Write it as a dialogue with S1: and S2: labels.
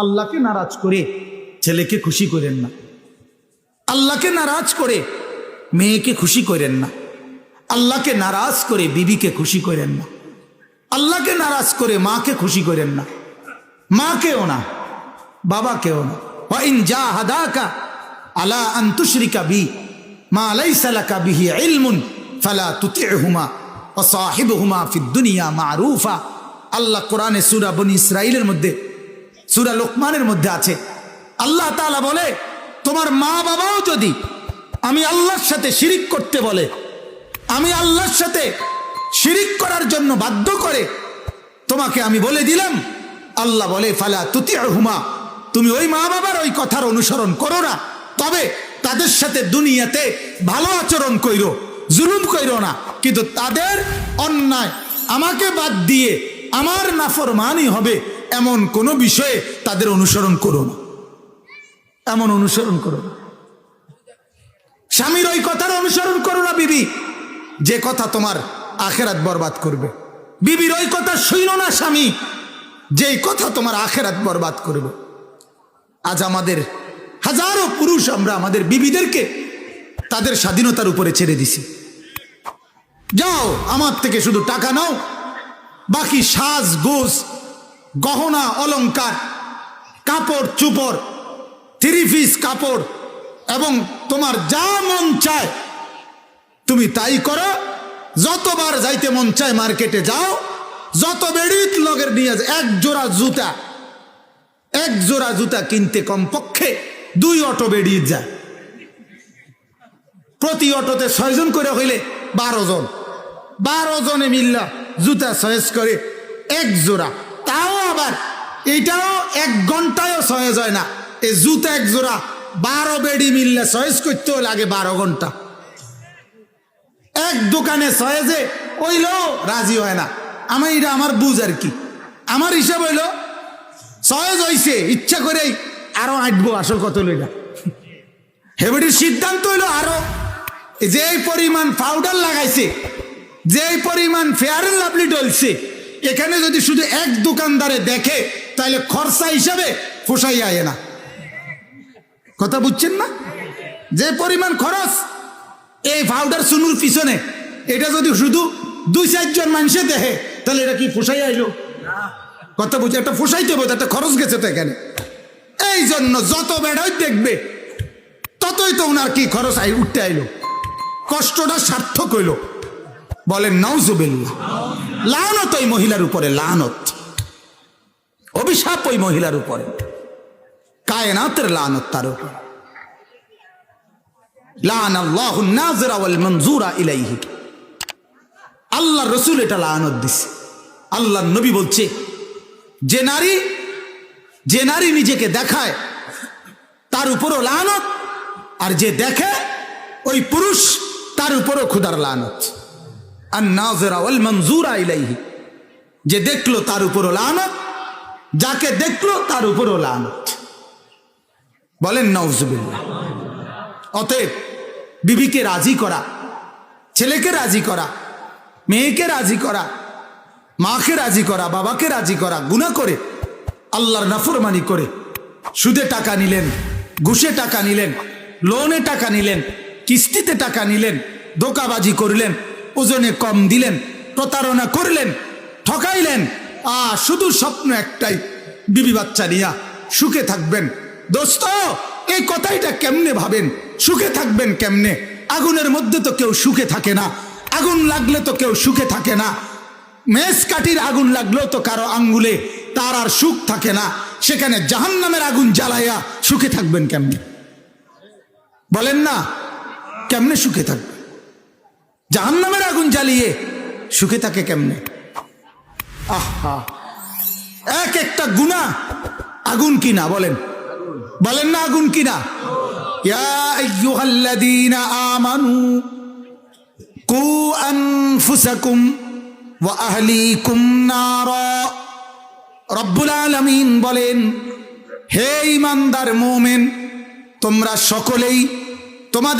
S1: আল্লাহকে নারাজ করে ছেলেকে খুশি করেন না, আল্লাহকে নারাজ করে মেয়েকে খুশি করেন না, আল্লাহকে নারাজ করে বিবিকে খুশি করেন না, আল্লাহকে নারাজ করে মাকে খুশি করেন না, মাকেও না বাবাকেও না। ওয়া ইন জাহাদাকা আলা আন তুশরিকা বি মা লাইসা লাকা বিহি ইলমুন ফালা তুতি'হুমা ওয়া সাহিবহুমা ফিদ দুনিয়া মারুফা। আল্লাহ কোরআনে সূরা বনী ইসরাঈলের মধ্যে সূরা লোকমানের মধ্যে আছে, আল্লাহ তাআলা বলে তোমার মা বাবাও যদি আমি আল্লাহর সাথে শিরিক করতে বলে, আমি আল্লাহর সাথে শিরিক করার জন্য বাধ্য করে, তোমাকে আমি বলে দিলাম, আল্লাহ বলে ফালা তুতি'হুমা, তুমি ওই মা বাবার ওই কথার অনুসরণ করো না, তবে তাদের সাথে দুনিয়াতে ভালো আচরণ কইরো, জুলুম কইরো না, কিন্তু তাদের অন্যায় আমাকে বাদ দিয়ে আমার নাফরমানি হবে এমন কোনো বিষয়ে তাদের অনুসরণ করো না, এমন অনুসরণ করো না। স্বামীর ওই কথার অনুসরণ করো না বিবি, যে কথা তোমার আখেরাত বরবাদ করবে। বিবির ওই কথা শুনো না স্বামী, যেই কথা তোমার আখেরাত বরবাদ করবে। আজ আমাদের হাজারো পুরুষ আমরা আমাদের বিবিদেরকে তাদের স্বাধীনতার উপরে ছেড়ে দিছি। যাও আমার থেকে শুধু টাকা নাও, বাকি সাজ গোজ গহনা অলংকার কাপড় চুপড় থ্রি পিস কাপড় এবং তোমার যা মন চায় তুমি তাই করো। যতবার যাইতে মন চায় মার্কেটে যাও, যত বেড়িত লগের নিয়ে এক জোড়া জুতা কিনতে কমপক্ষে 2 অটো বেরিয়ে যায়। প্রতি অটোতে 6 জন করে হইলে 12 জন, 12 জনে মিল্লা জুতা চয়েস করে এক জোড়া। তাও আবার এইটাও 1 ঘন্টায়ও চয়েস হয় না। এই জুতা এক জোড়া 12 বেড়ি মিললে চয়েস করতেও লাগে 12 ঘন্টা। এক দোকানে চয়েসে ওইলেও রাজি হয় না। এটা আমার বুঝ আর কি, আমার হিসাব হইলো চয়েস হইছে ইচ্ছা করেই আরো আঁটবো, আসল কত লইলা হেবড়ির সিদ্ধান্ত হইলো আরো যেই পরিমাণ পাউডার লাগাইছে, যেই পরিমাণ ফেয়ার এন্ড লাভলি ডলছে, এখানে যদি শুধু এক দোকানদারে দেখে তাহলে খরচা হিসাবে পোষাই আয় না। কথা বুঝছেন না? যে পরিমাণ খরচ এই পাউডার চুনুর পিছনে, এটা যদি শুধু 2-4 জন মানুষে দেখে তাহলে এটা কি পোষাই আইলো? কথা বুঝে একটা পোষাইতে বোধ একটা খরচ গেছে তো এখানে। এই জন্য যত বেড়াই দেখবে ততই তো ওনার কি খরচ উঠতে আইলো, কষ্টটা সার্থক হইল। বলেন নাউজুবিল্লাহ। লানত ওই মহিলার উপরে, লানত অভিশাপ ওই মহিলার উপরে, কায়নাতের লানত তার উপর। লানাল্লাহু নাযিরা ওয়াল মানজুরা ইলাইহি। আল্লাহর রাসূল এটা লানত দিছে। আল্লাহর নবী বলছে যে নারী নিজেকে দেখায় তার উপরও লানত, আর যে দেখে ওই পুরুষ তার উপরও খোদার লানত। আন নাযিরা ওয়াল মানজুরা ইলাইহি, যে দেখলো তার উপরও লানত, যাকে দেখলো তার উপরও লানত। বলেন নাউজুবিল্লাহ। অতএব বিবিকে রাজি করা, ছেলেকে রাজি করা, মেয়েকে রাজি করা, মাকে রাজি করা, বাবাকে রাজি করা, গুনাহ করে আল্লাহর নাফরমানি করে সুদে টাকা নিলেন, ঘুষে টাকা নিলেন, লোনে টাকা নিলেন, কিস্তিতে টাকা নিলেন, ধোঁকাবাজি করলেন, ওজনে কম দিলেন, প্রতারণা করলেন, ঠকাইলেন, শুধু স্বপ্ন একটাই বিবি বাচ্চা নিয়া সুখে থাকবেন। দোস্ত এই কথাইটা কেমনে ভাবেন? সুখে থাকবেন কেমনে? আগুনের মধ্যে তো কেউ সুখে থাকে না, আগুন লাগলে তো কেউ সুখে থাকে না। মেষ কাঠির আগুন লাগলেও তো কারো আঙ্গুলে তার আর সুখ থাকে না, সেখানে জাহান্নামের আগুন জ্বালাইয়া সুখে থাকবেন কেমনে? বলেন না, কেমনে সুখে থাকবে? জাহান্নামের আগুন জ্বালিয়ে সুখে থাকে কেমনে? আহা, এক একটা গুনাহ আগুন কিনা, বলেন বলেন না আগুন কিনা? ইয়া আইয়ুহাল্লাযীনা আমানু কু আনফুসাকুম ওয়া আহলিকুম নারা। রব্বুল আলামিন বলেন, হে ঈমানদার মুমিন, তোমরা সকলেই তোমাদের